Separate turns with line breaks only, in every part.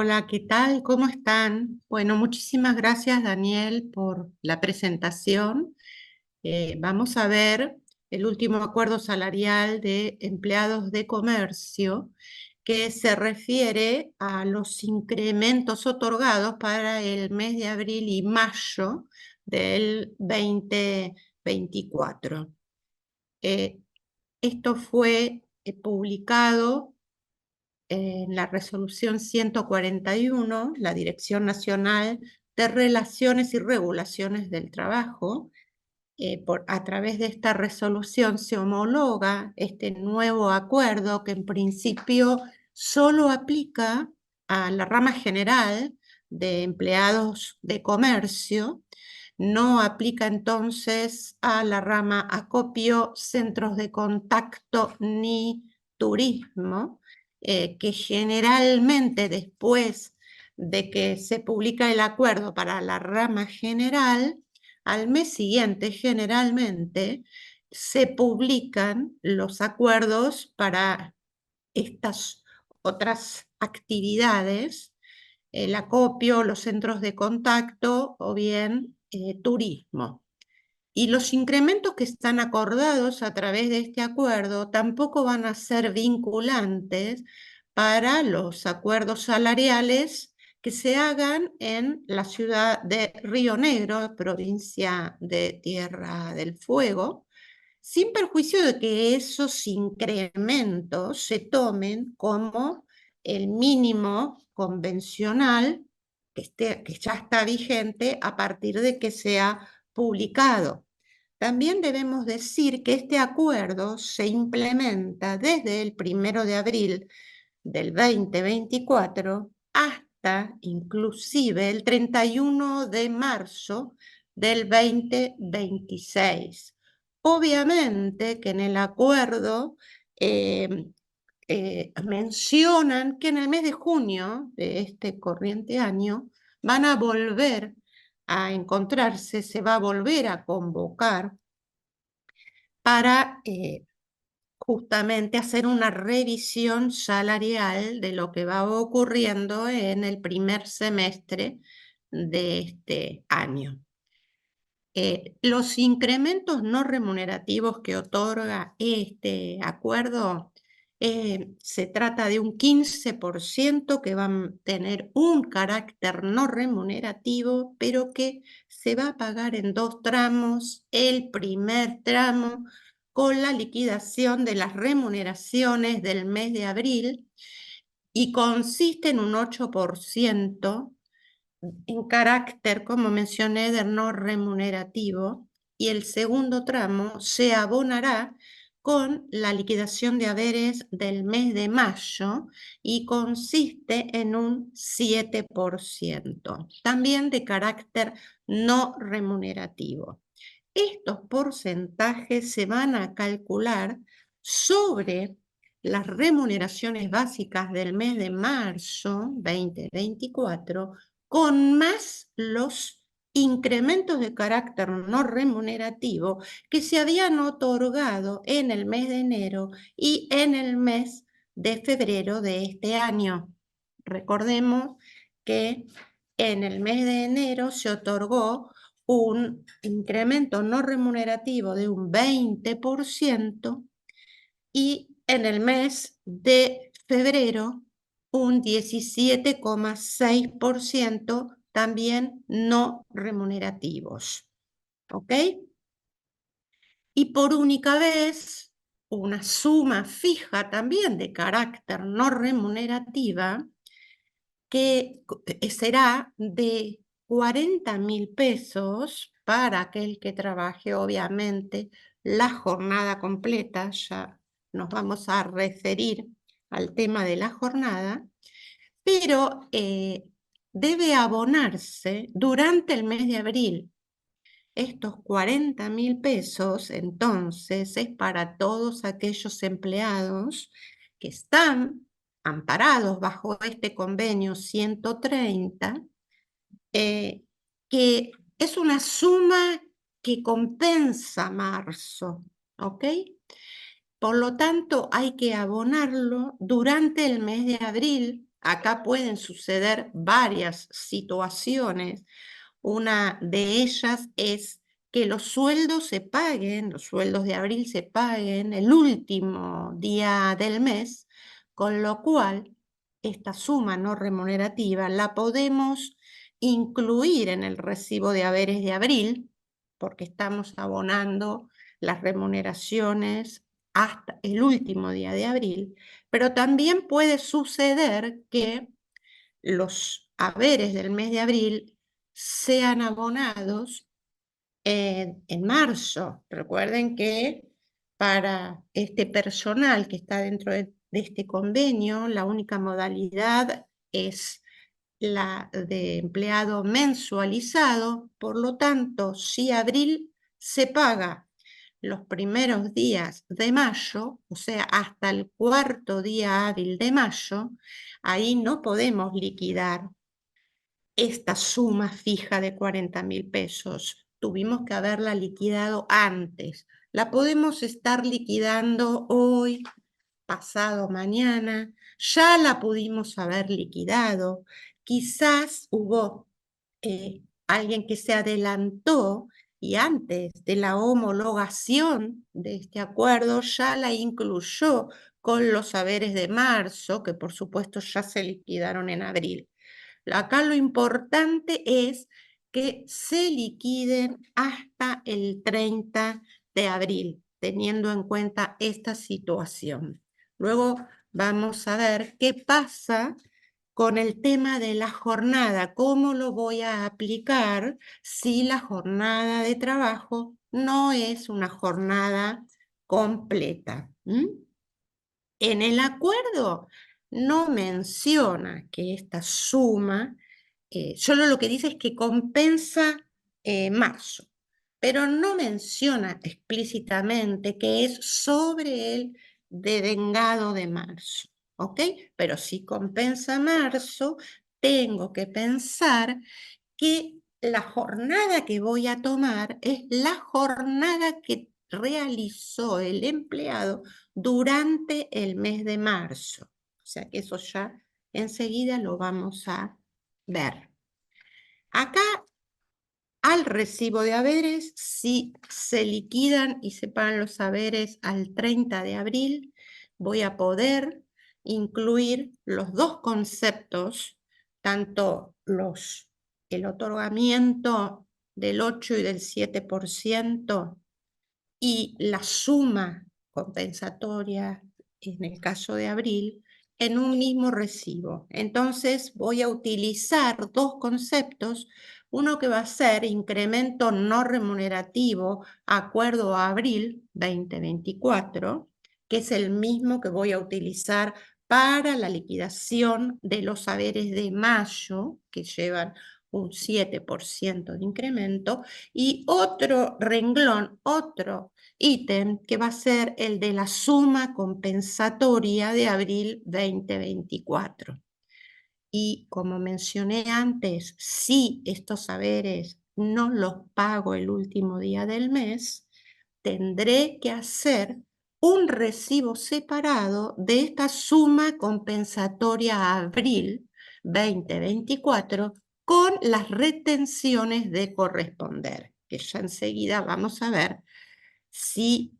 Hola, ¿qué tal? ¿Cómo están? Bueno, muchísimas gracias, Daniel, por la presentación. Vamos a ver el último acuerdo salarial de empleados de comercio que se refiere a los incrementos otorgados para el mes de abril y mayo del 2024. Eh, Esto fue publicado en la resolución 141, la Dirección Nacional de Relaciones y Regulaciones del Trabajo. A través de esta resolución se homologa este nuevo acuerdo que en principio solo aplica a la rama general de empleados de comercio, no aplica entonces a la rama acopio, centros de contacto ni turismo, que generalmente después de que se publica el acuerdo para la rama general, al mes siguiente generalmente se publican los acuerdos para estas otras actividades, el acopio, los centros de contacto o bien turismo. Y los incrementos que están acordados a través de este acuerdo tampoco van a ser vinculantes para los acuerdos salariales que se hagan en la ciudad de Río Negro, provincia de Tierra del Fuego, sin perjuicio de que esos incrementos se tomen como el mínimo convencional que ya está vigente a partir de que sea publicado. También debemos decir que este acuerdo se implementa desde el 1 de abril del 2024 hasta inclusive el 31 de marzo del 2026. Obviamente que en el acuerdo eh, mencionan que en el mes de junio de este corriente año van a volver a encontrarse, se va a volver a convocar para justamente hacer una revisión salarial de lo que va ocurriendo en el primer semestre de este año. Los incrementos no remunerativos que otorga este acuerdo, se trata de un 15% que van a tener un carácter no remunerativo, pero que se va a pagar en dos tramos. El primer tramo con la liquidación de las remuneraciones del mes de abril y consiste en un 8% en carácter, como mencioné, de no remunerativo, y el segundo tramo se abonará con la liquidación de haberes del mes de mayo y consiste en un 7%, también de carácter no remunerativo. Estos porcentajes se van a calcular sobre las remuneraciones básicas del mes de marzo 2024 con más los incrementos de carácter no remunerativo que se habían otorgado en el mes de enero y en el mes de febrero de este año. Recordemos que en el mes de enero se otorgó un incremento no remunerativo de un 20% y en el mes de febrero un 17,6% también no remunerativos. ¿Ok? Y por única vez, una suma fija también de carácter no remunerativa que será de 40.000 pesos para aquel que trabaje, obviamente, la jornada completa. Ya nos vamos a referir al tema de la jornada, pero debe abonarse durante el mes de abril. Estos 40.000 pesos, entonces, es para todos aquellos empleados que están amparados bajo este convenio 130, que es una suma que compensa marzo, ¿ok? Por lo tanto, hay que abonarlo durante el mes de abril Acá pueden suceder varias situaciones. Una de ellas es que los sueldos se paguen, los sueldos de abril se paguen el último día del mes, con lo cual esta suma no remunerativa la podemos incluir en el recibo de haberes de abril, porque estamos abonando las remuneraciones hasta el último día de abril, pero también puede suceder que los haberes del mes de abril sean abonados en marzo. Recuerden que para este personal que está dentro de este convenio, la única modalidad es la de empleado mensualizado, por lo tanto, si abril se paga los primeros días de mayo, o sea, hasta el cuarto día hábil de mayo, ahí no podemos liquidar esta suma fija de 40.000 pesos. Tuvimos que haberla liquidado antes. La podemos estar liquidando hoy, pasado mañana, ya la pudimos haber liquidado. Quizás hubo alguien que se adelantó y antes de la homologación de este acuerdo ya la incluyó con los haberes de marzo, que por supuesto ya se liquidaron en abril. Acá lo importante es que se liquiden hasta el 30 de abril, teniendo en cuenta esta situación. Luego vamos a ver qué pasa con el tema de la jornada, cómo lo voy a aplicar si la jornada de trabajo no es una jornada completa. En el acuerdo no menciona que esta suma, solo lo que dice es que compensa marzo, pero no menciona explícitamente que es sobre el devengado de marzo, ¿ok? Pero si compensa marzo, tengo que pensar que la jornada que voy a tomar es la jornada que realizó el empleado durante el mes de marzo. O sea que eso ya enseguida lo vamos a ver. Acá al recibo de haberes, si se liquidan y se pagan los haberes al 30 de abril, voy a poder incluir los dos conceptos, tanto el otorgamiento del 8 y del 7% y la suma compensatoria en el caso de abril en un mismo recibo. Entonces voy a utilizar dos conceptos, uno que va a ser incremento no remunerativo acuerdo a abril 2024, que es el mismo que voy a utilizar para la liquidación de los haberes de mayo, que llevan un 7% de incremento, y otro renglón, otro ítem que va a ser el de la suma compensatoria de abril 2024. Y como mencioné antes, si estos haberes no los pago el último día del mes, tendré que hacer un recibo separado de esta suma compensatoria a abril 2024 con las retenciones de corresponder, que ya enseguida vamos a ver si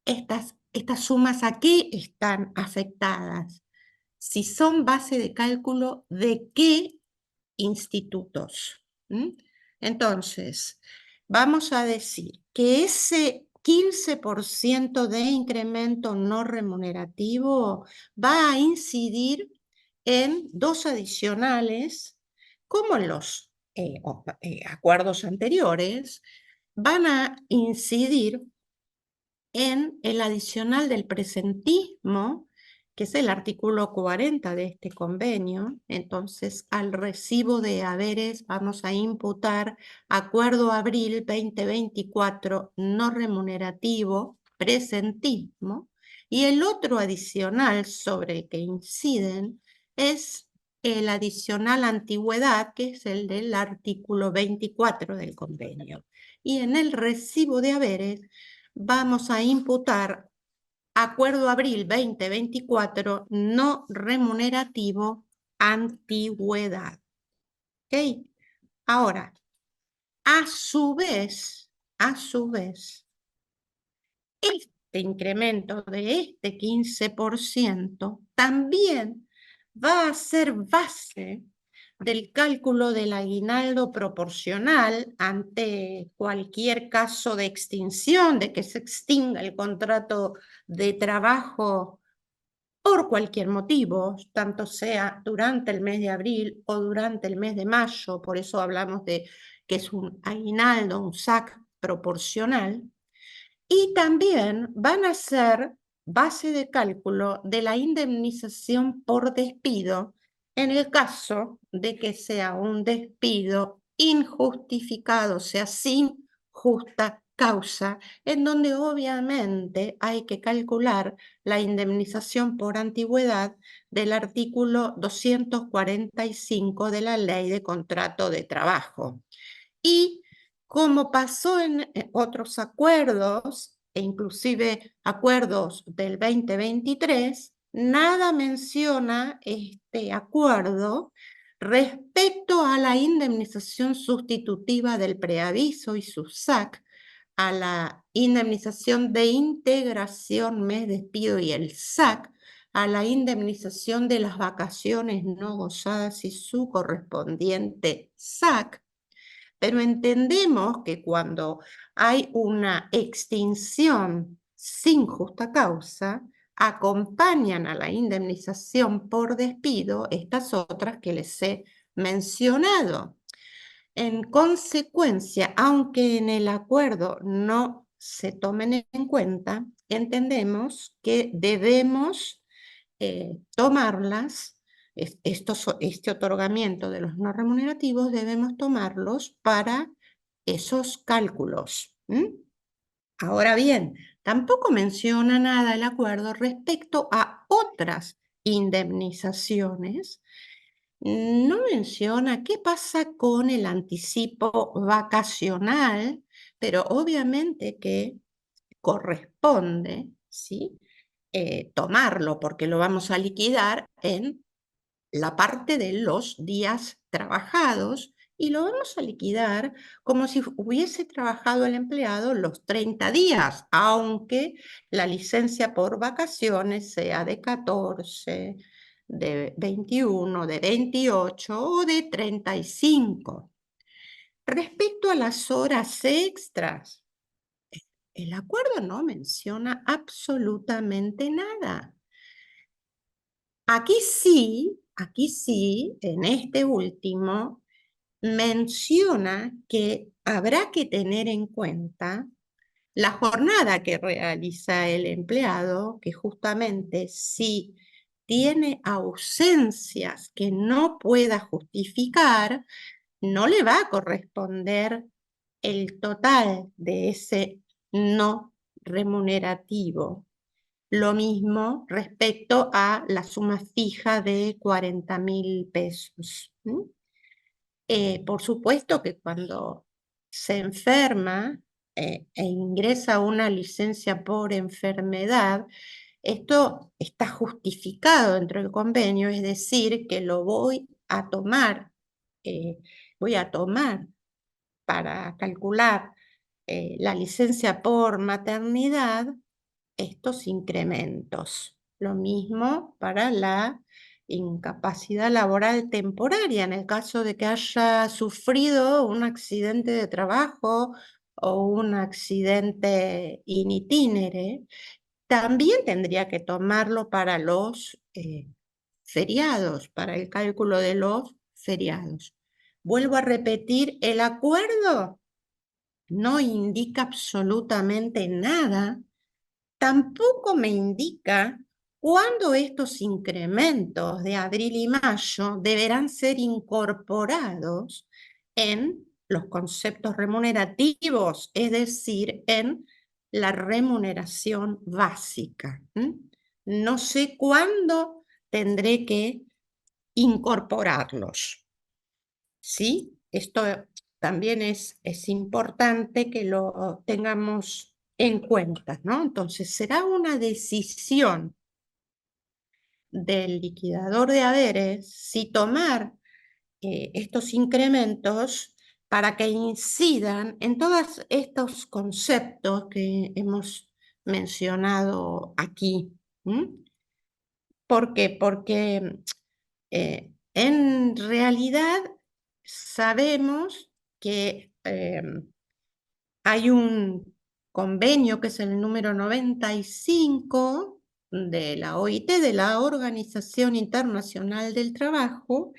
estas sumas aquí están afectadas, si son base de cálculo de qué institutos. Entonces, vamos a decir que ese 15% de incremento no remunerativo va a incidir en dos adicionales, como en los acuerdos anteriores, van a incidir en el adicional del presentismo, que es el artículo 40 de este convenio. Entonces, al recibo de haberes vamos a imputar acuerdo abril 2024 no remunerativo, presentismo, y el otro adicional sobre el que inciden es el adicional antigüedad, que es el del artículo 24 del convenio. Y en el recibo de haberes vamos a imputar acuerdo abril 2024 no remunerativo antigüedad. ¿Ok? Ahora, a su vez, este incremento de este 15% también va a ser base del cálculo del aguinaldo proporcional ante cualquier caso de extinción, de que se extinga el contrato de trabajo por cualquier motivo, tanto sea durante el mes de abril o durante el mes de mayo, por eso hablamos de que es un aguinaldo, un SAC proporcional. Y también van a ser base de cálculo de la indemnización por despido en el caso de que sea un despido injustificado, o sea, sin justa causa, en donde obviamente hay que calcular la indemnización por antigüedad del artículo 245 de la Ley de Contrato de Trabajo. Y como pasó en otros acuerdos, e inclusive acuerdos del 2023, nada menciona este acuerdo respecto a la indemnización sustitutiva del preaviso y su SAC, a la indemnización de integración mes despido y el SAC, a la indemnización de las vacaciones no gozadas y su correspondiente SAC, pero entendemos que cuando hay una extinción sin justa causa, acompañan a la indemnización por despido estas otras que les he mencionado. En consecuencia, aunque en el acuerdo no se tomen en cuenta, entendemos que debemos tomarlas, este otorgamiento de los no remunerativos, debemos tomarlos para esos cálculos. Ahora bien, tampoco menciona nada el acuerdo respecto a otras indemnizaciones. No menciona qué pasa con el anticipo vacacional, pero obviamente que corresponde, ¿sí? Tomarlo porque lo vamos a liquidar en la parte de los días trabajados y lo vamos a liquidar como si hubiese trabajado el empleado los 30 días, aunque la licencia por vacaciones sea de 14, de 21, de 28 o de 35. Respecto a las horas extras, el acuerdo no menciona absolutamente nada. Aquí sí, en este último, menciona que habrá que tener en cuenta la jornada que realiza el empleado, que justamente si tiene ausencias que no pueda justificar, no le va a corresponder el total de ese no remunerativo. Lo mismo respecto a la suma fija de 40.000 pesos. Por supuesto que cuando se enferma e ingresa una licencia por enfermedad, esto está justificado dentro del convenio, es decir, que lo eh, voy a tomar para calcular la licencia por maternidad estos incrementos. Lo mismo para la incapacidad laboral temporaria, en el caso de que haya sufrido un accidente de trabajo o un accidente in itinere, también tendría que tomarlo para los feriados, para el cálculo de los feriados. Vuelvo a repetir, el acuerdo no indica absolutamente nada. Tampoco me indica cuándo estos incrementos de abril y mayo deberán ser incorporados en los conceptos remunerativos, es decir, en la remuneración básica. No sé cuándo tendré que incorporarlos. ¿Sí? Esto también es importante que lo tengamos en cuenta, ¿no? Entonces, será una decisión del liquidador de haberes, si tomar estos incrementos para que incidan en todos estos conceptos que hemos mencionado aquí. ¿Mm? ¿Por qué? Porque en realidad sabemos que hay un convenio que es el número 95 de la OIT, de la Organización Internacional del Trabajo,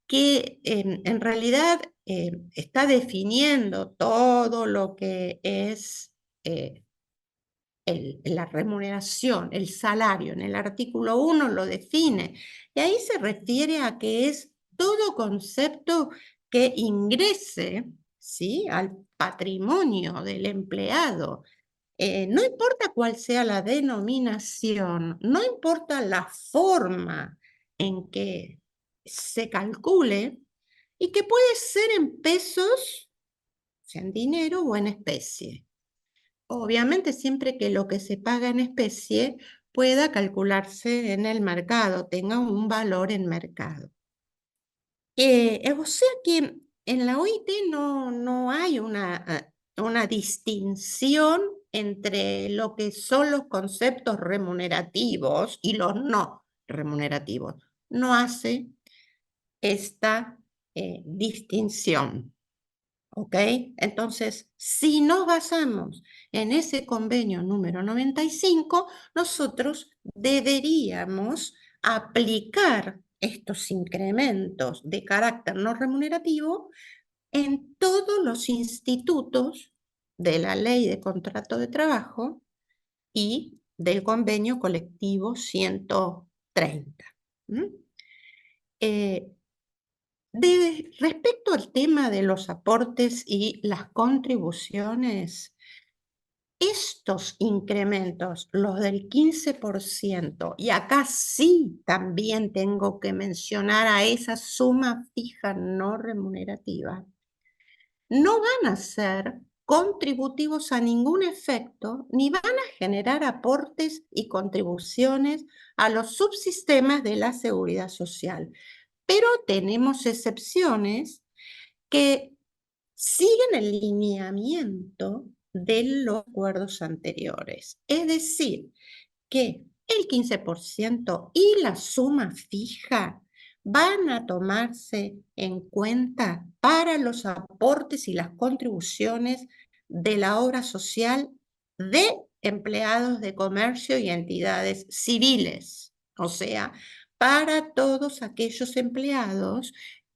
que en realidad está definiendo todo lo que es eh, la remuneración, el salario. En el artículo 1 lo define y ahí se refiere a que es todo concepto que ingrese, ¿sí?, al patrimonio del empleado. No importa cuál sea la denominación, no importa la forma en que se calcule y que puede ser en pesos, o sea, en dinero o en especie. Obviamente siempre que lo que se paga en especie pueda calcularse en el mercado, tenga un valor en mercado. O sea que en la OIT no hay una distinción entre lo que son los conceptos remunerativos y los no remunerativos. No hace esta distinción. ¿Ok? Entonces, si nos basamos en ese convenio número 95, nosotros deberíamos aplicar estos incrementos de carácter no remunerativo en todos los institutos de la ley de contrato de trabajo y del convenio colectivo 130. ¿Mm? Eh, Respecto al tema de los aportes y las contribuciones, estos incrementos, los del 15%, y acá sí también tengo que mencionar a esa suma fija no remunerativa, no van a ser contributivos a ningún efecto, ni van a generar aportes y contribuciones a los subsistemas de la seguridad social. Pero tenemos excepciones que siguen el lineamiento de los acuerdos anteriores. Es decir, que el 15% y la suma fija van a tomarse en cuenta para los aportes y las contribuciones de la obra social de empleados de comercio y entidades civiles, o sea, para todos aquellos empleados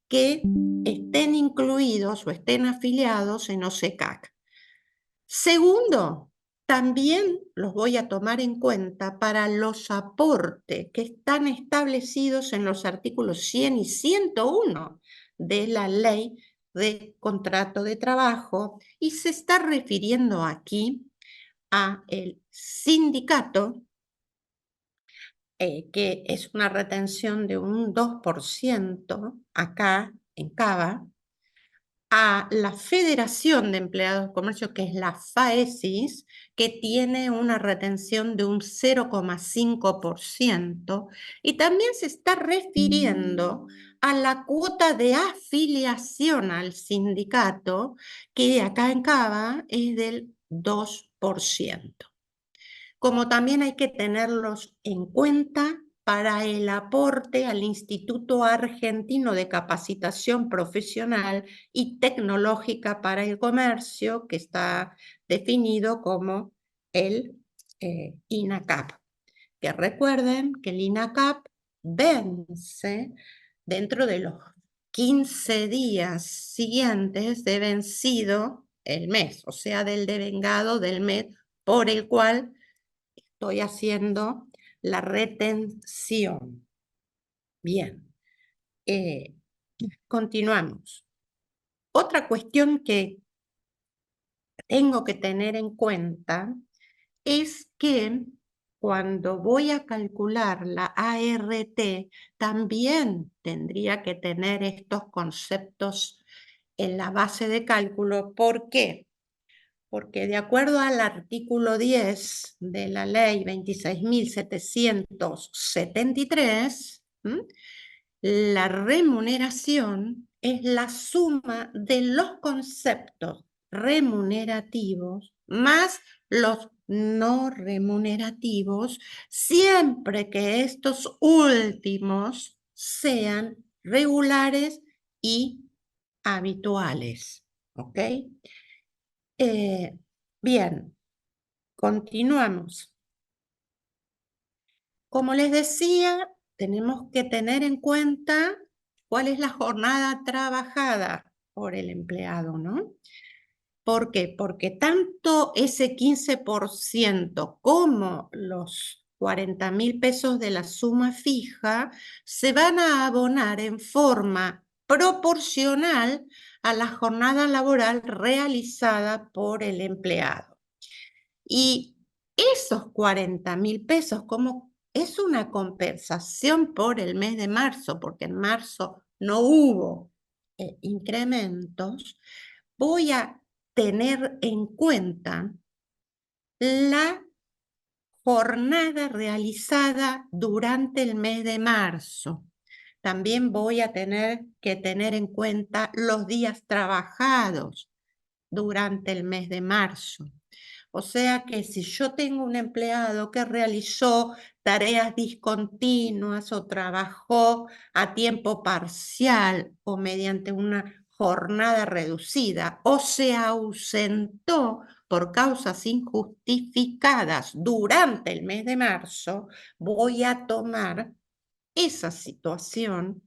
que estén incluidos o estén afiliados en OSECAC. Segundo, también los voy a tomar en cuenta para los aportes que están establecidos en los artículos 100 y 101 de la Ley de Contrato de Trabajo y se está refiriendo aquí a el sindicato, que es una retención de un 2% acá en Cava, a la Federación de Empleados de Comercio, que es la FAESIS, que tiene una retención de un 0,5%, y también se está refiriendo a la cuota de afiliación al sindicato, que acá en Cava es del 2%. Como también hay que tenerlos en cuenta para el aporte al Instituto Argentino de Capacitación Profesional y Tecnológica para el Comercio, que está definido como el INACAP. Que recuerden que el INACAP vence dentro de los 15 días siguientes de vencido el mes, o sea, del devengado del mes por el cual estoy haciendo la retención. Bien, continuamos. Otra cuestión que tengo que tener en cuenta es que cuando voy a calcular la ART, también tendría que tener estos conceptos en la base de cálculo. ¿Por qué? porque de acuerdo al artículo 10 de la ley 26.773, la remuneración es la suma de los conceptos remunerativos más los no remunerativos, siempre que estos últimos sean regulares y habituales. ¿Ok? Bien, continuamos. Como les decía, tenemos que tener en cuenta cuál es la jornada trabajada por el empleado, ¿no? ¿Por qué? Porque tanto ese 15% como los 40.000 pesos de la suma fija se van a abonar en forma proporcional a la jornada laboral realizada por el empleado. Y esos 40.000 pesos, como es una compensación por el mes de marzo, porque en marzo no hubo incrementos, voy a tener en cuenta la jornada realizada durante el mes de marzo. También voy a tener que tener en cuenta los días trabajados durante el mes de marzo. O sea que si yo tengo un empleado que realizó tareas discontinuas o trabajó a tiempo parcial o mediante una jornada reducida o se ausentó por causas injustificadas durante el mes de marzo, voy a tomar esa situación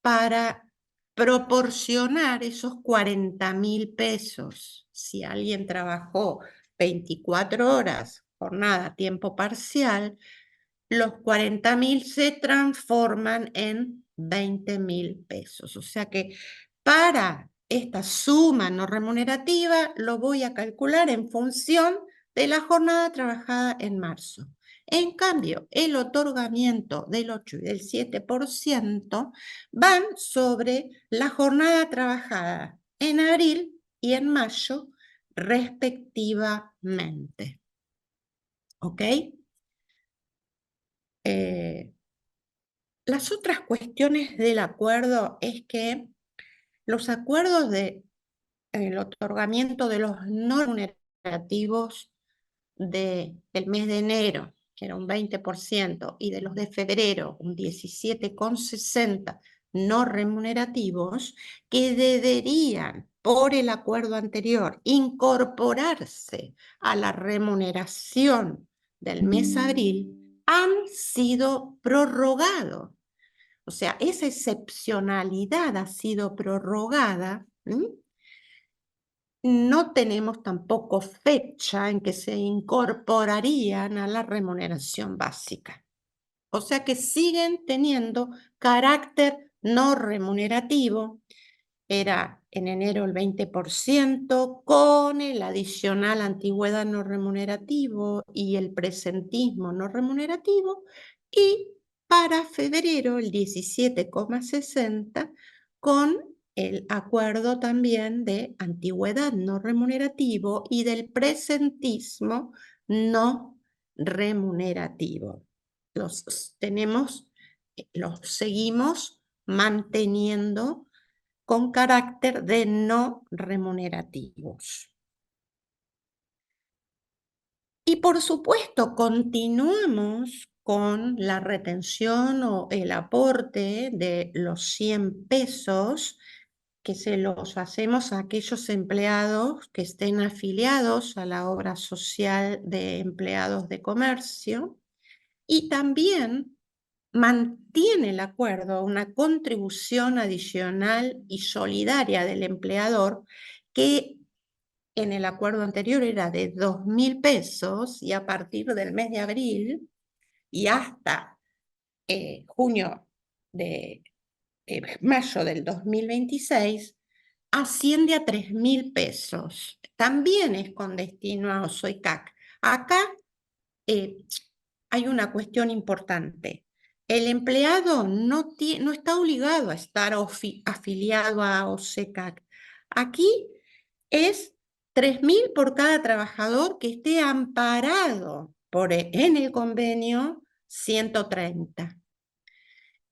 para proporcionar esos 40.000 pesos. Si alguien trabajó 24 horas, jornada a tiempo parcial, los 40.000 se transforman en 20.000 pesos. O sea que para esta suma no remunerativa lo voy a calcular en función de la jornada trabajada en marzo. En cambio, el otorgamiento del 8 y del 7% van sobre la jornada trabajada en abril y en mayo, respectivamente. ¿Ok? Las otras cuestiones del acuerdo es que los acuerdos de el otorgamiento de los no remunerativos del mes de enero, que era un 20%, y de los de febrero, un 17,60% no remunerativos, que deberían, por el acuerdo anterior, incorporarse a la remuneración del mes abril, han sido prorrogados. O sea, esa excepcionalidad ha sido prorrogada. No tenemos tampoco fecha en que se incorporarían a la remuneración básica. O sea que siguen teniendo carácter no remunerativo. Era en enero el 20% con el adicional antigüedad no remunerativo y el presentismo no remunerativo, y para febrero el 17,60 con el acuerdo también de antigüedad no remunerativo y del presentismo no remunerativo. Los seguimos manteniendo con carácter de no remunerativos. Y por supuesto, continuamos con la retención o el aporte de los 100 pesos que se los hacemos a aquellos empleados que estén afiliados a la obra social de empleados de comercio, y también mantiene el acuerdo una contribución adicional y solidaria del empleador que en el acuerdo anterior era de 2.000 pesos, y a partir del mes de abril y hasta junio de mayo del 2026 asciende a 3.000 pesos. También es con destino a OSOICAC. Acá hay una cuestión importante. El empleado no está obligado a estar afiliado a OSECAC. Aquí es 3.000 por cada trabajador que esté amparado en el convenio 130.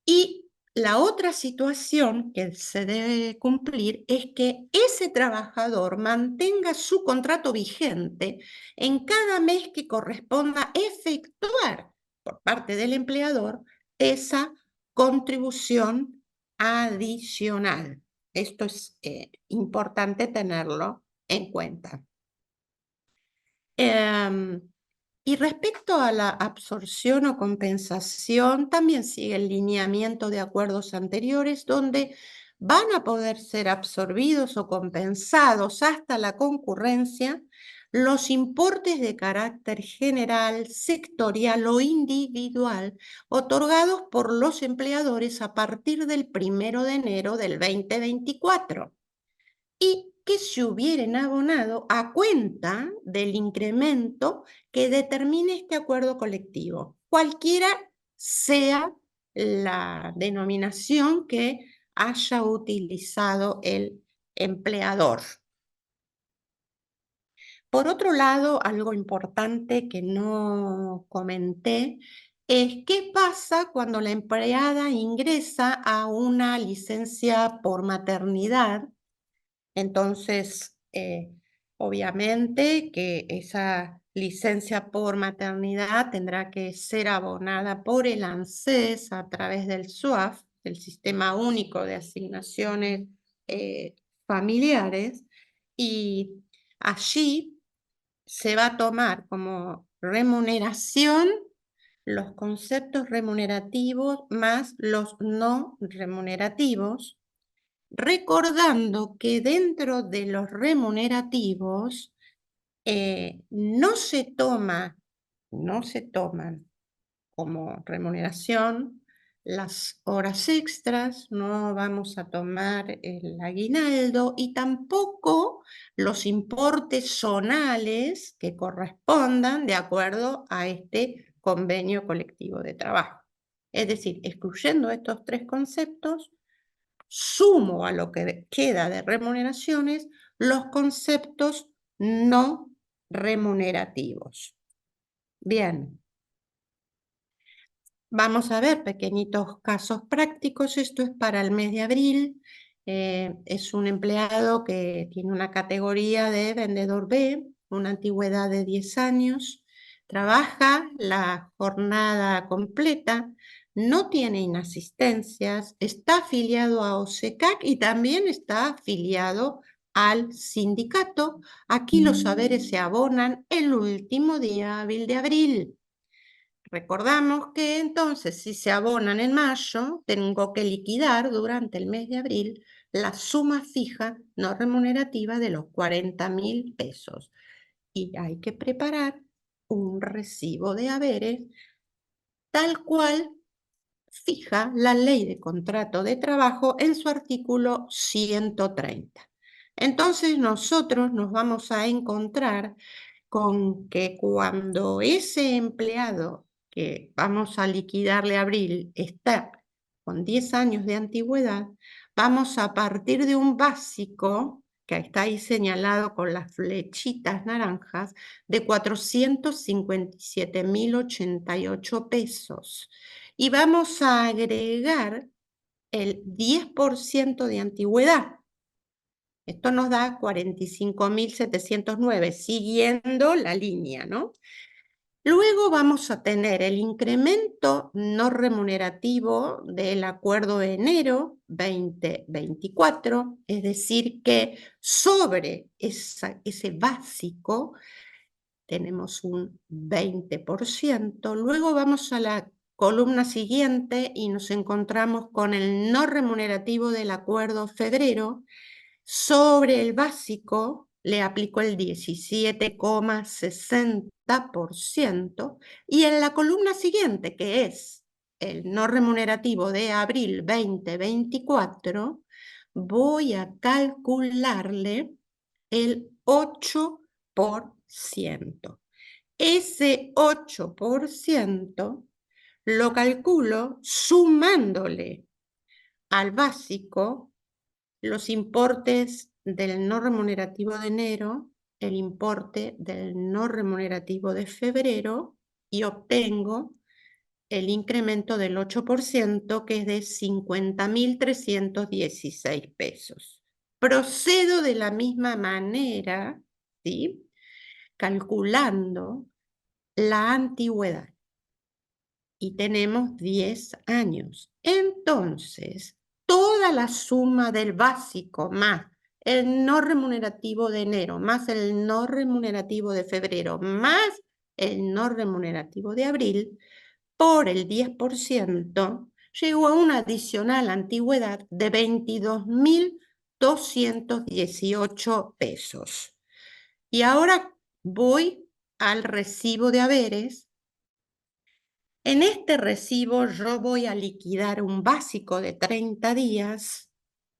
Y la otra situación que se debe cumplir es que ese trabajador mantenga su contrato vigente en cada mes que corresponda efectuar por parte del empleador esa contribución adicional. Esto es importante tenerlo en cuenta. Y respecto a la absorción o compensación, también sigue el lineamiento de acuerdos anteriores, donde van a poder ser absorbidos o compensados hasta la concurrencia los importes de carácter general, sectorial o individual otorgados por los empleadores a partir del 1 de enero del 2024. Y que se hubieran abonado a cuenta del incremento que determine este acuerdo colectivo, cualquiera sea la denominación que haya utilizado el empleador. Por otro lado, algo importante que no comenté es qué pasa cuando la empleada ingresa a una licencia por maternidad. Entonces, obviamente que esa licencia por maternidad tendrá que ser abonada por el ANSES a través del SUAF, el Sistema Único de Asignaciones Familiares, y allí se va a tomar como remuneración los conceptos remunerativos más los no remunerativos, recordando que dentro de los remunerativos no se toman como remuneración las horas extras, no vamos a tomar el aguinaldo y tampoco los importes zonales que correspondan de acuerdo a este convenio colectivo de trabajo. Es decir, excluyendo estos tres conceptos, sumo a lo que queda de remuneraciones los conceptos no remunerativos. Bien, vamos a ver pequeñitos casos prácticos. Esto es para el mes de abril. Es un empleado que tiene una categoría de vendedor B, una antigüedad de 10 años, trabaja la jornada completa, no tiene inasistencias, está afiliado a OSECAC y también está afiliado al sindicato. Aquí los saberes se abonan el último día hábil de abril. Recordamos que entonces si se abonan en mayo, tengo que liquidar durante el mes de abril la suma fija no remunerativa de los 40.000 pesos. Y hay que preparar un recibo de haberes tal cual fija la Ley de Contrato de Trabajo en su artículo 130. Entonces nosotros nos vamos a encontrar con que cuando ese empleado que vamos a liquidarle abril está con 10 años de antigüedad, vamos a partir de un básico que está ahí señalado con las flechitas naranjas de 457.088 pesos. Y vamos a agregar el 10% de antigüedad. Esto nos da 45.709, siguiendo la línea, ¿no? Luego vamos a tener el incremento no remunerativo del acuerdo de enero 2024, es decir, que sobre ese básico tenemos un 20%. Luego vamos a la columna siguiente y nos encontramos con el no remunerativo del acuerdo febrero. Sobre el básico le aplicó el 17,60% y en la columna siguiente, que es el no remunerativo de abril 2024, voy a calcularle el 8%. Ese 8% lo calculo sumándole al básico los importes del no remunerativo de enero, el importe del no remunerativo de febrero y obtengo el incremento del 8%, que es de 50.316 pesos. Procedo de la misma manera, ¿sí?, calculando la antigüedad. Y tenemos 10 años. Entonces, toda la suma del básico más el no remunerativo de enero, más el no remunerativo de febrero, más el no remunerativo de abril, por el 10%, llegó a una adicional antigüedad de 22.218 pesos. Y ahora voy al recibo de haberes. En este recibo yo voy a liquidar un básico de 30 días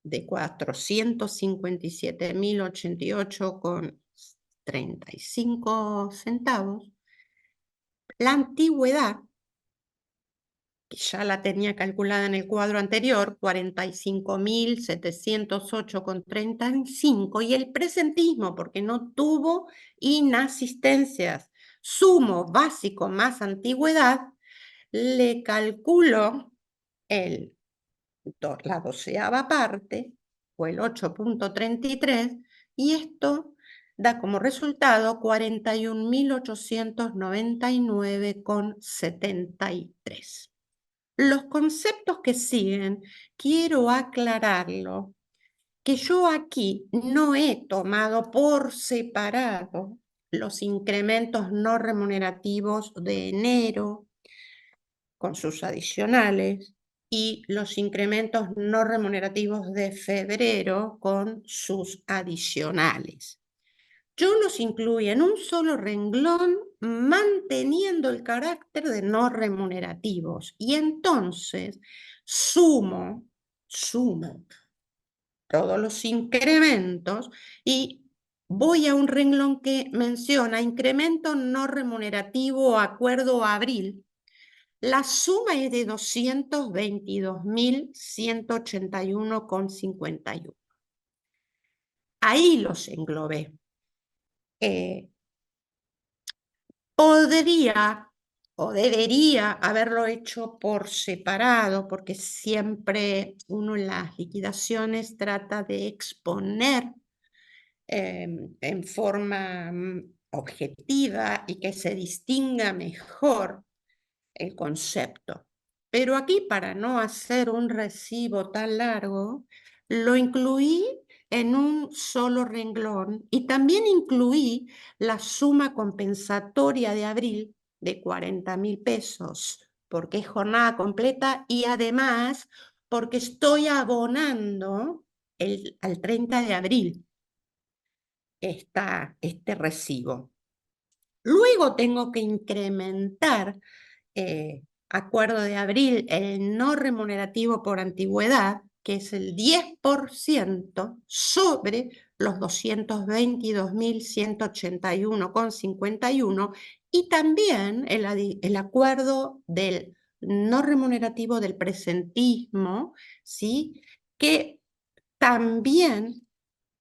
de 457.088,35 centavos. La antigüedad, que ya la tenía calculada en el cuadro anterior, 45.708,35, y el presentismo, porque no tuvo inasistencias. Sumo básico más antigüedad, le calculo la 12ª parte, o el 8.33, y esto da como resultado 41.899,73. Los conceptos que siguen, quiero aclararlo, que yo aquí no he tomado por separado los incrementos no remunerativos de enero con sus adicionales y los incrementos no remunerativos de febrero con sus adicionales. Yo los incluí en un solo renglón manteniendo el carácter de no remunerativos, y entonces sumo todos los incrementos y voy a un renglón que menciona incremento no remunerativo acuerdo abril. La suma es de 222.181,51. Ahí los englobé. Podría o debería haberlo hecho por separado, porque siempre uno en las liquidaciones trata de exponer en forma objetiva y que se distinga mejor el concepto. Pero aquí, para no hacer un recibo tan largo, lo incluí en un solo renglón y también incluí la suma compensatoria de abril de 40.000 pesos, porque es jornada completa y además porque estoy abonando al 30 de abril este recibo. Luego tengo que incrementar acuerdo de abril, el no remunerativo por antigüedad, que es el 10% sobre los 222.181,51, y también el acuerdo del no remunerativo del presentismo, ¿sí?, que también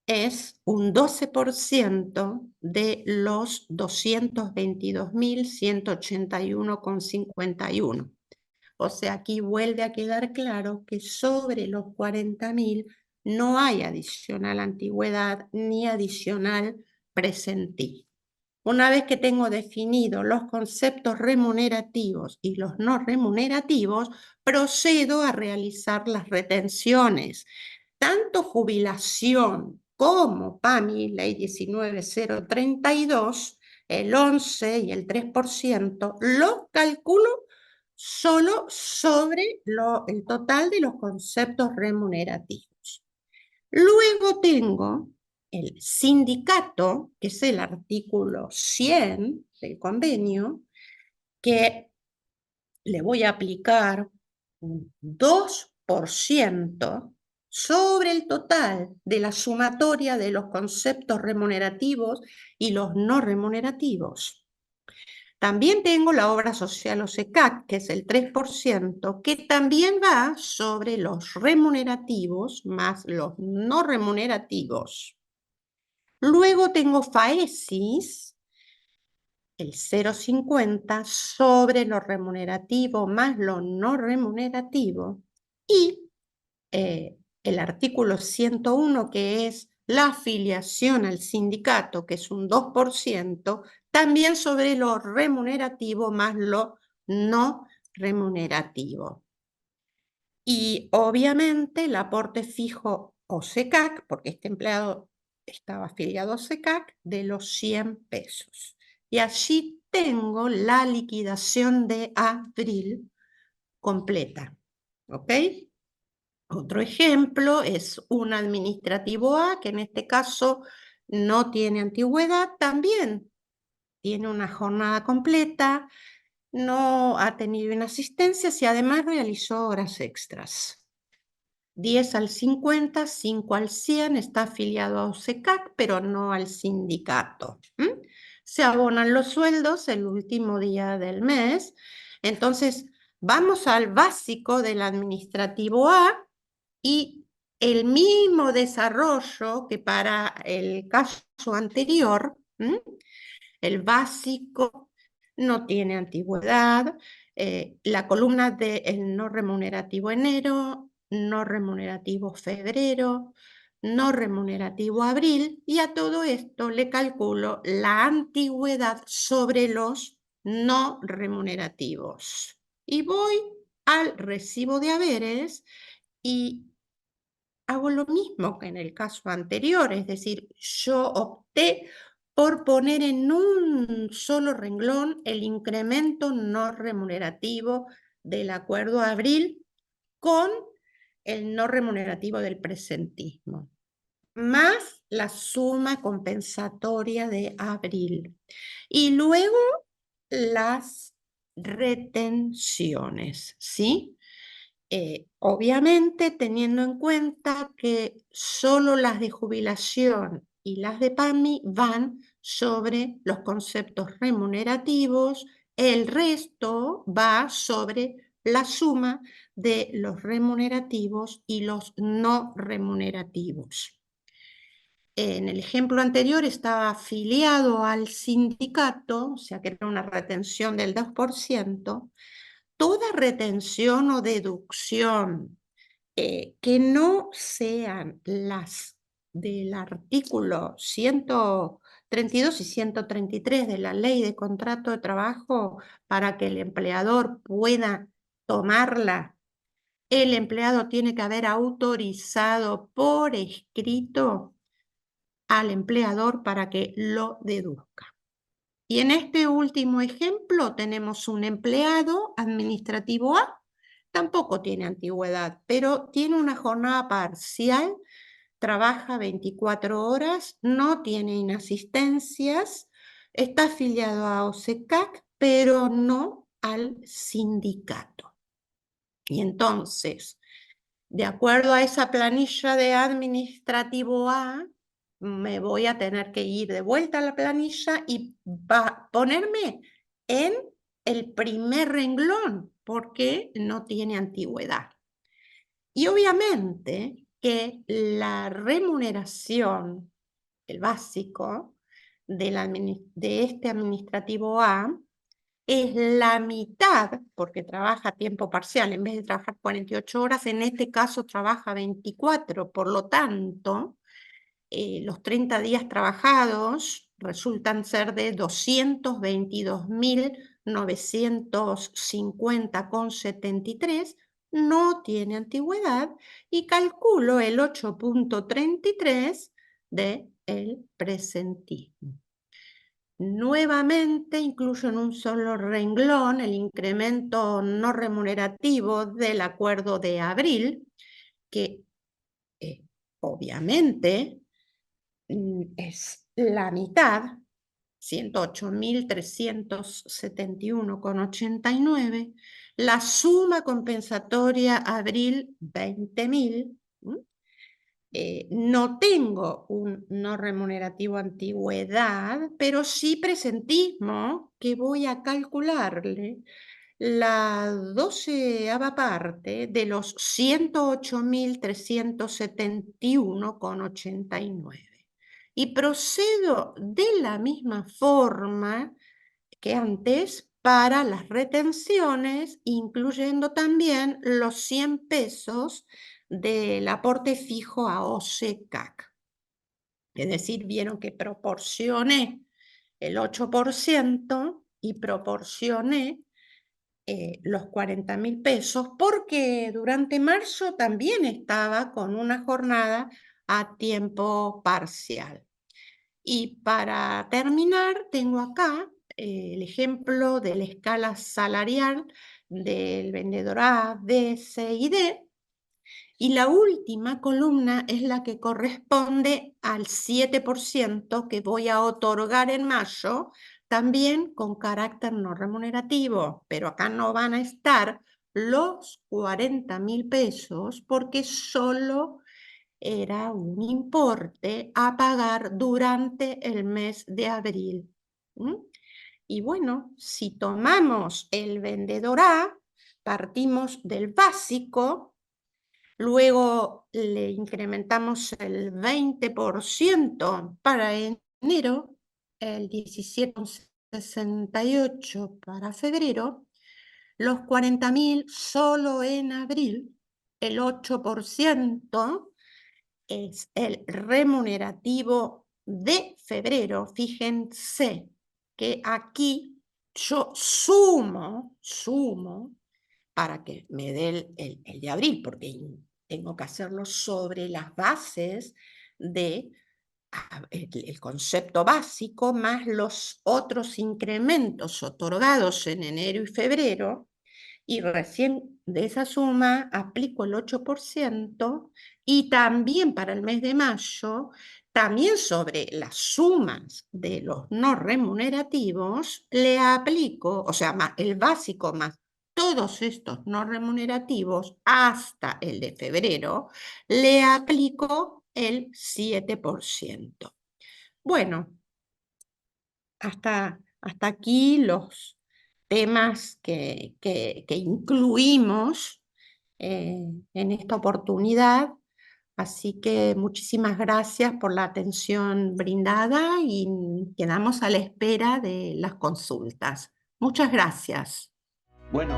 es un 12% de los 222.181,51. O sea, aquí vuelve a quedar claro que sobre los 40.000 no hay adicional antigüedad ni adicional presentí. Una vez que tengo definidos los conceptos remunerativos y los no remunerativos, procedo a realizar las retenciones. Tanto jubilación como PAMI, Ley 19.032, el 11 y el 3%, lo calculo solo sobre el total de los conceptos remunerativos. Luego tengo el sindicato, que es el artículo 100 del convenio, que le voy a aplicar un 2% sobre el total de la sumatoria de los conceptos remunerativos y los no remunerativos. También tengo la obra social o SECAC, que es el 3%, que también va sobre los remunerativos más los no remunerativos. Luego tengo FAESIS, el 0,50 sobre lo remunerativo más lo no remunerativo, y el artículo 101, que es la afiliación al sindicato, que es un 2%, también sobre lo remunerativo más lo no remunerativo. Y obviamente el aporte fijo o SECAC, porque este empleado estaba afiliado a SECAC, de los 100 pesos. Y allí tengo la liquidación de abril completa. ¿Ok? Otro ejemplo es un administrativo A, que en este caso no tiene antigüedad, también tiene una jornada completa, no ha tenido inasistencias y además realizó horas extras. 10 al 50, 5 al 100, está afiliado a OSECAC, pero no al sindicato. Se abonan los sueldos el último día del mes. Entonces, vamos al básico del administrativo A y el mismo desarrollo que para el caso anterior. El básico no tiene antigüedad, la columna del no remunerativo enero, no remunerativo febrero, no remunerativo abril, y a todo esto le calculo la antigüedad sobre los no remunerativos. Y voy al recibo de haberes y hago lo mismo que en el caso anterior, es decir, yo opté por poner en un solo renglón el incremento no remunerativo del acuerdo de abril con el no remunerativo del presentismo, más la suma compensatoria de abril. Y luego las retenciones, ¿sí? Obviamente teniendo en cuenta que solo las de jubilación y las de PAMI van sobre los conceptos remunerativos, el resto va sobre la suma de los remunerativos y los no remunerativos. En el ejemplo anterior estaba afiliado al sindicato, o sea que era una retención del 2%. Toda retención o deducción que no sean las del artículo 132 y 133 de la Ley de Contrato de Trabajo, para que el empleador pueda tomarla, el empleado tiene que haber autorizado por escrito al empleador para que lo deduzca. Y en este último ejemplo tenemos un empleado administrativo A, tampoco tiene antigüedad, pero tiene una jornada parcial, trabaja 24 horas, no tiene inasistencias, está afiliado a OSECAC, pero no al sindicato. Y entonces, de acuerdo a esa planilla de administrativo A, me voy a tener que ir de vuelta a la planilla y ponerme en el primer renglón, porque no tiene antigüedad. Y obviamente que la remuneración, el básico de este administrativo A, es la mitad, porque trabaja a tiempo parcial, en vez de trabajar 48 horas, en este caso trabaja 24, por lo tanto, los 30 días trabajados resultan ser de 222.950,73, no tiene antigüedad, y calculo el 8,33 del presentismo. Nuevamente incluyo en un solo renglón el incremento no remunerativo del acuerdo de abril, que obviamente es la mitad, 108.371,89, la suma compensatoria abril 20.000. No tengo un no remunerativo antigüedad, pero sí presentismo, que voy a calcularle la 12ª parte de los 108.371,89. y procedo de la misma forma que antes para las retenciones, incluyendo también los 100 pesos del aporte fijo a OCECAC. Es decir, vieron que proporcioné el 8% y proporcioné los 40.000 pesos porque durante marzo también estaba con una jornada a tiempo parcial. Y para terminar, tengo acá el ejemplo de la escala salarial del vendedor A, B, C y D. Y la última columna es la que corresponde al 7% que voy a otorgar en mayo, también con carácter no remunerativo, pero acá no van a estar los 40.000 pesos porque solo era un importe a pagar durante el mes de abril. ¿Mm? Y bueno, si tomamos el vendedor A, partimos del básico. Luego le incrementamos el 20% para enero, el 17,68 para febrero, los 40.000 solo en abril, el 8% es el remunerativo de febrero. Fíjense que aquí yo sumo para que me dé el de abril, porque tengo que hacerlo sobre las bases de el concepto básico más los otros incrementos otorgados en enero y febrero, y recién de esa suma aplico el 8% y también para el mes de mayo, también sobre las sumas de los no remunerativos, le aplico, o sea, el básico más todos estos no remunerativos hasta el de febrero, le aplico el 7%. Bueno, hasta aquí los temas que incluimos en esta oportunidad. Así que muchísimas gracias por la atención brindada y quedamos a la espera de las consultas. Muchas gracias.
Bueno.